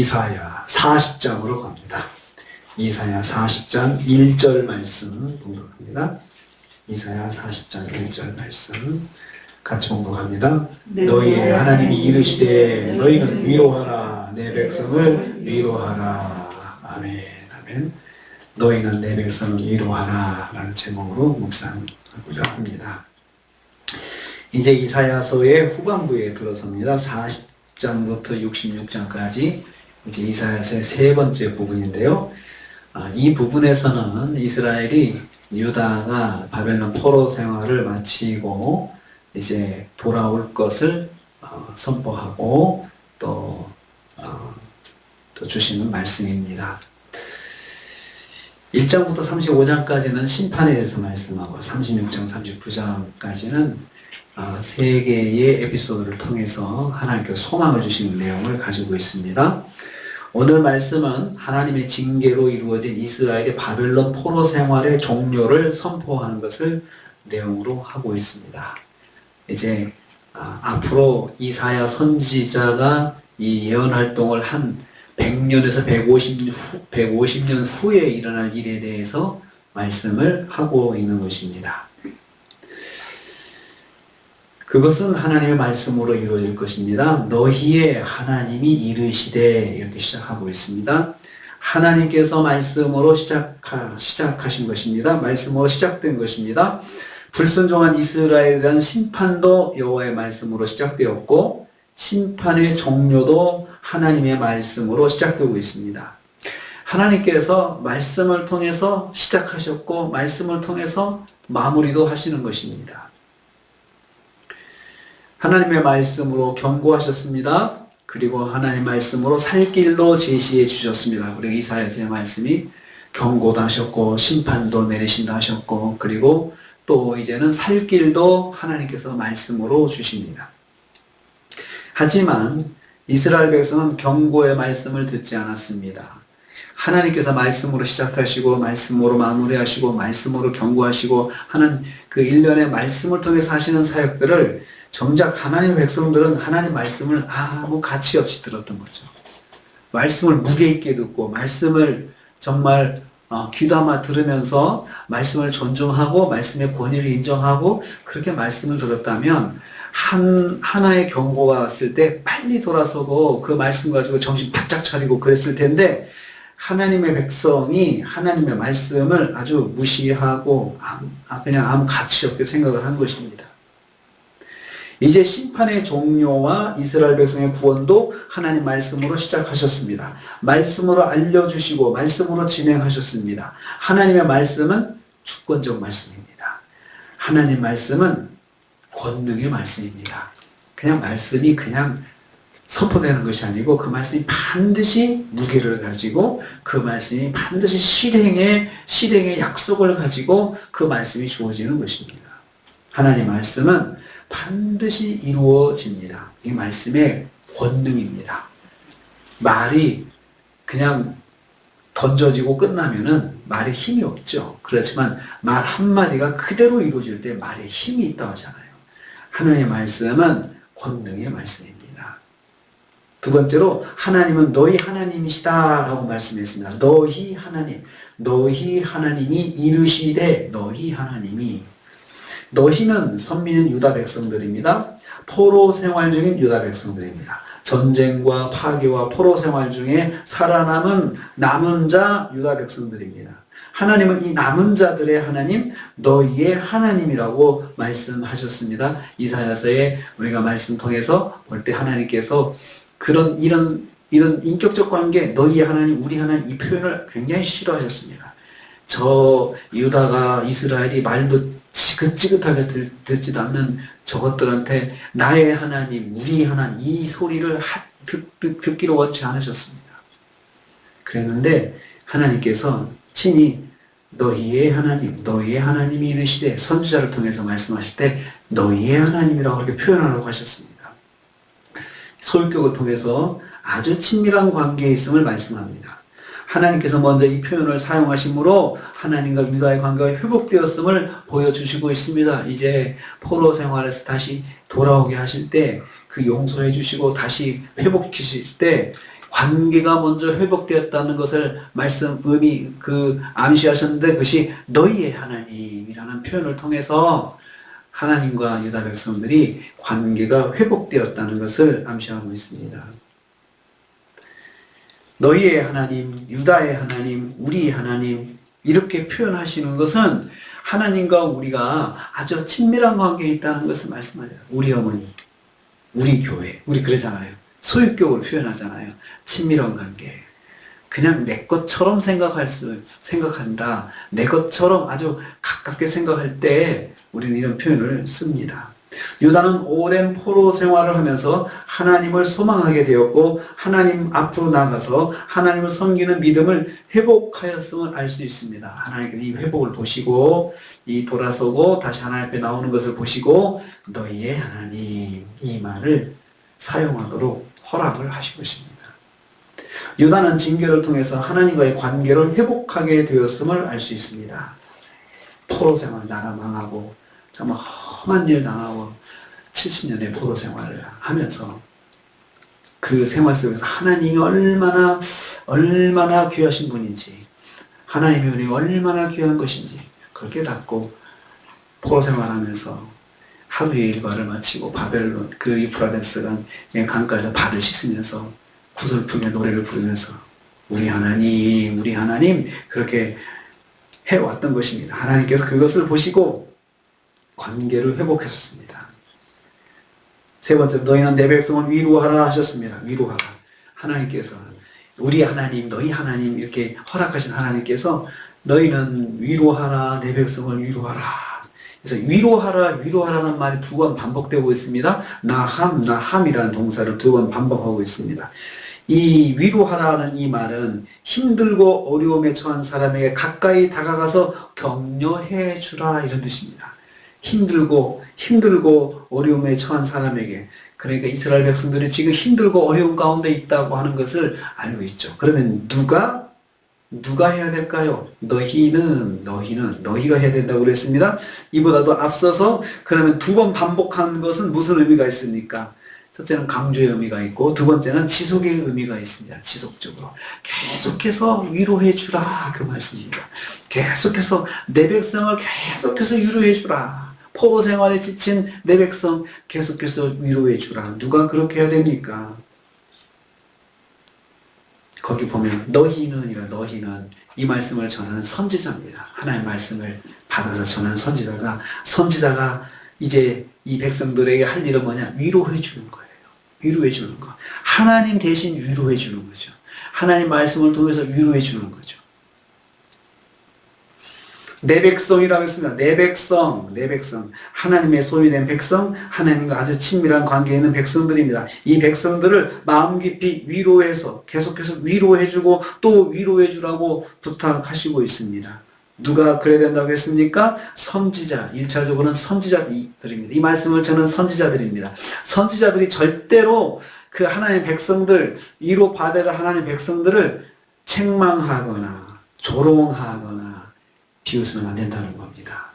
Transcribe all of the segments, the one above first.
이사야 40장으로 갑니다. 이사야 40장 1절 말씀 봉독합니다. 이사야 40장 1절 말씀 같이 봉독합니다. 너희의 하나님이 이르시되 너희는 위로하라 내 백성을 위로하라. 아멘 아멘. 너희는 내 백성을 위로하라 라는 제목으로 묵상하고자 합니다. 이제 이사야서의 후반부에 들어섭니다. 40장부터 66장까지 이제 이사야서의 세 번째 부분인데요. 이 부분에서는 이스라엘이 유다가 바벨론 포로 생활을 마치고 이제 돌아올 것을 선포하고 또 주시는 말씀입니다. 1장부터 35장까지는 심판에 대해서 말씀하고 36장, 39장까지는 세 개의 에피소드를 통해서 하나님께서 소망을 주시는 내용을 가지고 있습니다. 오늘 말씀은 하나님의 징계로 이루어진 이스라엘의 바벨론 포로 생활의 종료를 선포하는 것을 내용으로 하고 있습니다. 이제 앞으로 이사야 선지자가 이 예언 활동을 한 100년에서 150년 후에 일어날 일에 대해서 말씀을 하고 있는 것입니다. 그것은 하나님의 말씀으로 이루어질 것입니다. 너희의 하나님이 이르시되 이렇게 시작하고 있습니다. 하나님께서 말씀으로 시작하신 것입니다. 말씀으로 시작된 것입니다. 불순종한 이스라엘에 대한 심판도 여호와의 말씀으로 시작되었고 심판의 종료도 하나님의 말씀으로 시작되고 있습니다. 하나님께서 말씀을 통해서 시작하셨고 말씀을 통해서 마무리도 하시는 것입니다. 하나님의 말씀으로 경고하셨습니다. 그리고 하나님의 말씀으로 살 길도 제시해 주셨습니다. 우리 이사야서의 말씀이 경고도 하셨고 심판도 내리신다 하셨고 그리고 또 이제는 살 길도 하나님께서 말씀으로 주십니다. 하지만 이스라엘 백성은 경고의 말씀을 듣지 않았습니다. 하나님께서 말씀으로 시작하시고 말씀으로 마무리하시고 말씀으로 경고하시고 하는 그 일련의 말씀을 통해서 하시는 사역들을 정작 하나님의 백성들은 하나님 말씀을 아무 가치 없이 들었던 거죠. 말씀을 무게 있게 듣고 말씀을 정말 귀담아 들으면서 말씀을 존중하고 말씀의 권위를 인정하고 그렇게 말씀을 들었다면 하나의 경고가 왔을 때 빨리 돌아서고 그 말씀 가지고 정신 바짝 차리고 그랬을 텐데 하나님의 백성이 하나님의 말씀을 아주 무시하고 그냥 아무 가치 없게 생각을 한 것입니다. 이제 심판의 종료와 이스라엘 백성의 구원도 하나님 말씀으로 시작하셨습니다. 말씀으로 알려주시고 말씀으로 진행하셨습니다. 하나님의 말씀은 주권적 말씀입니다. 하나님 말씀은 권능의 말씀입니다. 그냥 말씀이 그냥 선포되는 것이 아니고 그 말씀이 반드시 무게를 가지고 그 말씀이 반드시 실행의 약속을 가지고 그 말씀이 주어지는 것입니다. 하나님 말씀은 반드시 이루어집니다. 이 말씀의 권능입니다. 말이 그냥 던져지고 끝나면은 말에 힘이 없죠. 그렇지만 말 한마디가 그대로 이루어질 때 말에 힘이 있다고 하잖아요. 하나님의 말씀은 권능의 말씀입니다. 두 번째로 하나님은 너희 하나님이시다 라고 말씀했습니다. 너희 하나님이 이르시되 너희 하나님이 너희는 선민은 유다 백성들입니다. 포로 생활 중인 유다 백성들입니다. 전쟁과 파괴와 포로 생활 중에 살아남은 남은 자 유다 백성들입니다. 하나님은 이 남은 자들의 하나님, 너희의 하나님이라고 말씀하셨습니다. 이사야서에 우리가 말씀 통해서 볼 때 하나님께서 이런 인격적 관계, 너희의 하나님, 우리 하나님 이 표현을 굉장히 싫어하셨습니다. 저 유다가 이스라엘이 말도 지긋지긋하게 듣지도 않는 저것들한테 나의 하나님, 우리 하나님 이 소리를 듣기로 원치 않으셨습니다. 그랬는데 하나님께서 친히 너희의 하나님이 이르시되 선지자를 통해서 말씀하실 때 너희의 하나님이라고 이렇게 표현하라고 하셨습니다. 소유격을 통해서 아주 친밀한 관계에 있음을 말씀합니다. 하나님께서 먼저 이 표현을 사용하심으로 하나님과 유다의 관계가 회복되었음을 보여주시고 있습니다. 이제 포로 생활에서 다시 돌아오게 하실 때 그 용서해 주시고 다시 회복시키실 때 관계가 먼저 회복되었다는 것을 암시하셨는데, 그것이 너희의 하나님이라는 표현을 통해서 하나님과 유다 백성들이 관계가 회복되었다는 것을 암시하고 있습니다. 너희의 하나님, 유다의 하나님, 우리 하나님, 이렇게 표현하시는 것은 하나님과 우리가 아주 친밀한 관계에 있다는 것을 말씀하려요. 우리 어머니, 우리 교회, 우리 그러잖아요. 소유격으로 표현하잖아요. 친밀한 관계. 그냥 내 것처럼 생각한다. 내 것처럼 아주 가깝게 생각할 때 우리는 이런 표현을 씁니다. 유다는 오랜 포로 생활을 하면서 하나님을 소망하게 되었고, 하나님 앞으로 나가서 하나님을 섬기는 믿음을 회복하였음을 알 수 있습니다. 하나님께서 이 회복을 보시고, 이 돌아서고 다시 하나님 앞에 나오는 것을 보시고, 너희의 하나님, 이 말을 사용하도록 허락을 하시고 있습니다. 유다는 징계를 통해서 하나님과의 관계를 회복하게 되었음을 알 수 있습니다. 포로 생활 나라 망하고 정말 험한 일 당하고 70년의 포로 생활을 하면서 그 생활 속에서 하나님이 얼마나 귀하신 분인지, 하나님의 은혜가 얼마나 귀한 것인지 그걸 깨닫고 포로 생활하면서 하루의 일과를 마치고 바벨론 그 유프라데스 강가에서 발을 씻으면서 구슬프며 노래를 부르면서 우리 하나님, 우리 하나님, 그렇게 해왔던 것입니다. 하나님께서 그것을 보시고 관계를 회복하셨습니다. 세 번째, 너희는 내 백성을 위로하라 하셨습니다. 위로하라. 하나님께서 우리 하나님, 너희 하나님, 이렇게 허락하신 하나님께서 너희는 위로하라, 내 백성을 위로하라. 그래서 위로하라는 말이 두 번 반복되고 있습니다. 나함이라는 동사를 두 번 반복하고 있습니다. 이 위로하라는 이 말은 힘들고 어려움에 처한 사람에게 가까이 다가가서 격려해 주라, 이런 뜻입니다. 힘들고 어려움에 처한 사람에게, 그러니까 이스라엘 백성들이 지금 힘들고 어려운 가운데 있다고 하는 것을 알고 있죠. 그러면 누가 해야 될까요? 너희가 해야 된다고 그랬습니다. 이보다도 앞서서 그러면 두 번 반복한 것은 무슨 의미가 있습니까? 첫째는 강조의 의미가 있고, 두 번째는 지속의 의미가 있습니다. 지속적으로 계속해서 위로해 주라, 그 말씀입니다. 계속해서 내 백성을 계속해서 위로해 주라. 포로 생활에 지친 내 백성 계속해서 위로해 주라. 누가 그렇게 해야 됩니까? 거기 보면 너희는 이 말씀을 전하는 선지자입니다. 하나님의 말씀을 받아서 전하는 선지자가 이제 이 백성들에게 할 일은 뭐냐? 위로해 주는 거예요. 위로해 주는 거. 하나님 대신 위로해 주는 거죠. 하나님 말씀을 통해서 위로해 주는 거죠. 내 백성이라고 했습니다. 내 백성. 하나님의 소유된 백성, 하나님과 아주 친밀한 관계에 있는 백성들입니다. 이 백성들을 마음 깊이 위로해서 계속해서 위로해주고 또 위로해주라고 부탁하시고 있습니다. 누가 그래야 된다고 했습니까? 선지자. 1차적으로는 선지자들입니다. 이 말씀을 전하는 선지자들입니다. 선지자들이 절대로 그 하나님의 백성들, 위로받을 하나님의 백성들을 책망하거나 조롱하거나 비웃으면 안 된다는 겁니다.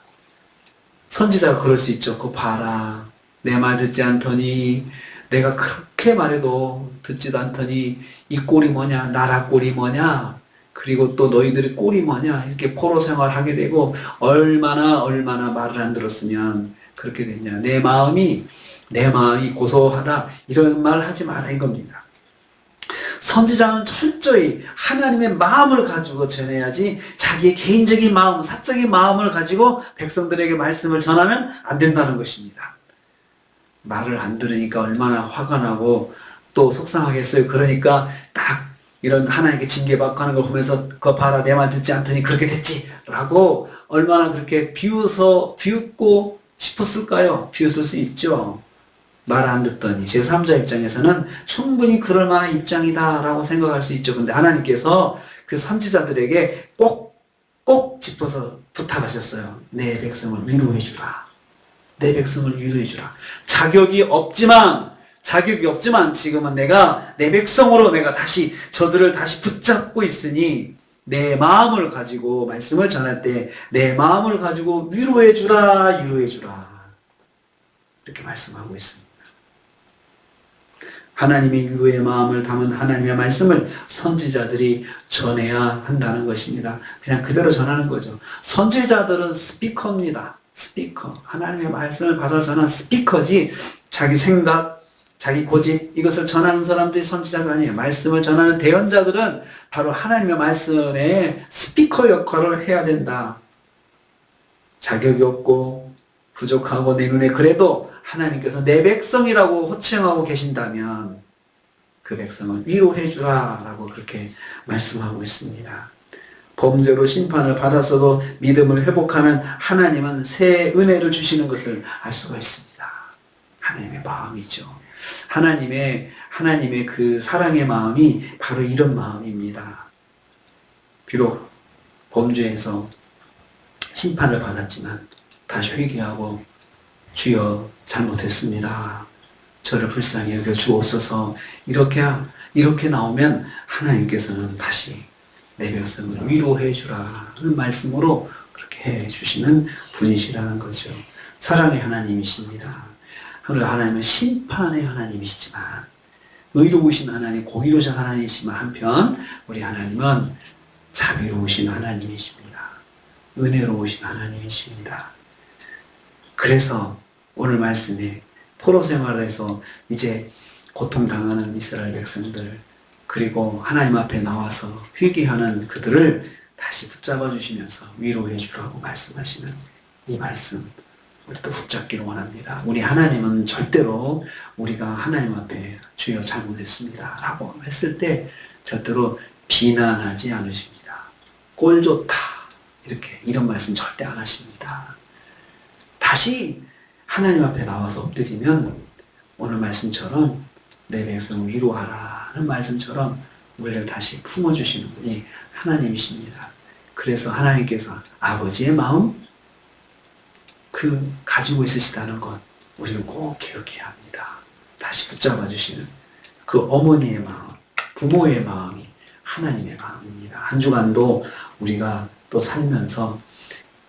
선지자가 그럴 수 있죠. 그거 봐라, 내 말 듣지 않더니, 내가 그렇게 말해도 듣지도 않더니 이 꼴이 뭐냐, 나라 꼴이 뭐냐, 그리고 또 너희들의 꼴이 뭐냐, 이렇게 포로 생활하게 되고 얼마나 말을 안 들었으면 그렇게 됐냐, 내 마음이 고소하다, 이런 말 하지 마라, 이겁니다. 선지자는 철저히 하나님의 마음을 가지고 전해야지 자기의 개인적인 마음, 사적인 마음을 가지고 백성들에게 말씀을 전하면 안 된다는 것입니다. 말을 안 들으니까 얼마나 화가 나고 또 속상하겠어요. 그러니까 딱 이런 하나님께 징계받고 하는 걸 보면서 그거 봐라, 내 말 듣지 않더니 그렇게 됐지 라고 얼마나 그렇게 비웃고 싶었을까요? 비웃을 수 있죠. 말 안 듣더니. 제3자 입장에서는 충분히 그럴 만한 입장이다 라고 생각할 수 있죠. 근데 하나님께서 그 선지자들에게 꼭 짚어서 부탁하셨어요. 내 백성을 위로해 주라. 내 백성을 위로해 주라. 자격이 없지만 지금은 내가 내 백성으로 내가 저들을 다시 붙잡고 있으니 내 마음을 가지고 말씀을 전할 때 내 마음을 가지고 위로해 주라. 이렇게 말씀하고 있습니다. 하나님의 위로의 마음을 담은 하나님의 말씀을 선지자들이 전해야 한다는 것입니다. 그냥 그대로 전하는 거죠. 선지자들은 스피커입니다. 스피커. 하나님의 말씀을 받아 전한 스피커지 자기 생각, 자기 고집 이것을 전하는 사람들이 선지자가 아니에요. 말씀을 전하는 대언자들은 바로 하나님의 말씀의 스피커 역할을 해야 된다. 자격이 없고 부족하고 내 눈에 그래도 하나님께서 내 백성이라고 호칭하고 계신다면 그 백성을 위로해 주라 라고 그렇게 말씀하고 있습니다. 범죄로 심판을 받았어도 믿음을 회복하는 하나님은 새 은혜를 주시는 것을 알 수가 있습니다. 하나님의 마음이죠. 하나님의 그 사랑의 마음이 바로 이런 마음입니다. 비록 범죄에서 심판을 받았지만 다시 회개하고 주여 잘못했습니다. 저를 불쌍히 여겨 주옵소서. 이렇게 나오면 하나님께서는 다시 내 백성을 위로해 주라는 말씀으로 그렇게 해 주시는 분이시라는 거죠. 사랑의 하나님이십니다. 하나님은 심판의 하나님이시지만 의로우신 하나님, 공의로우신 하나님이시지만 한편 우리 하나님은 자비로우신 하나님이십니다. 은혜로우신 하나님이십니다. 그래서 오늘 말씀에 포로 생활에서 이제 고통당하는 이스라엘 백성들 그리고 하나님 앞에 나와서 회개하는 그들을 다시 붙잡아 주시면서 위로해 주라고 말씀하시는 이 말씀 우리도 붙잡기를 원합니다. 우리 하나님은 절대로 우리가 하나님 앞에 주여 잘못했습니다 라고 했을 때 절대로 비난하지 않으십니다. 꼴 좋다 이런 말씀 절대 안 하십니다. 다시 하나님 앞에 나와서 엎드리면 오늘 말씀처럼 내 백성을 위로하라는 말씀처럼 우리를 다시 품어주시는 분이 하나님이십니다. 그래서 하나님께서 아버지의 마음 가지고 있으시다는 것 우리는 꼭 기억해야 합니다. 다시 붙잡아 주시는 그 어머니의 마음, 부모의 마음이 하나님의 마음입니다. 한 주간도 우리가 또 살면서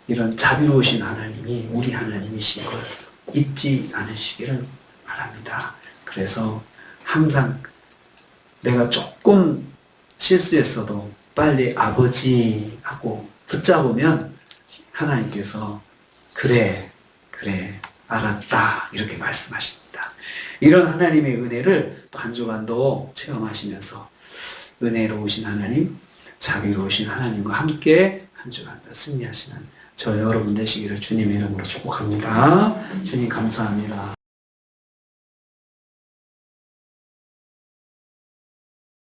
이런 자비로우신 하나님이 우리 하나님이신 걸 잊지 않으시기를 바랍니다. 그래서 항상 내가 조금 실수했어도 빨리 아버지 하고 붙잡으면 하나님께서 그래 알았다 이렇게 말씀하십니다. 이런 하나님의 은혜를 또 한 주간도 체험하시면서 은혜로우신 하나님, 자비로우신 하나님과 함께 한 주간도 승리하시는 저 여러분 되시기를 주님의 이름으로 축복합니다. 주님 감사합니다.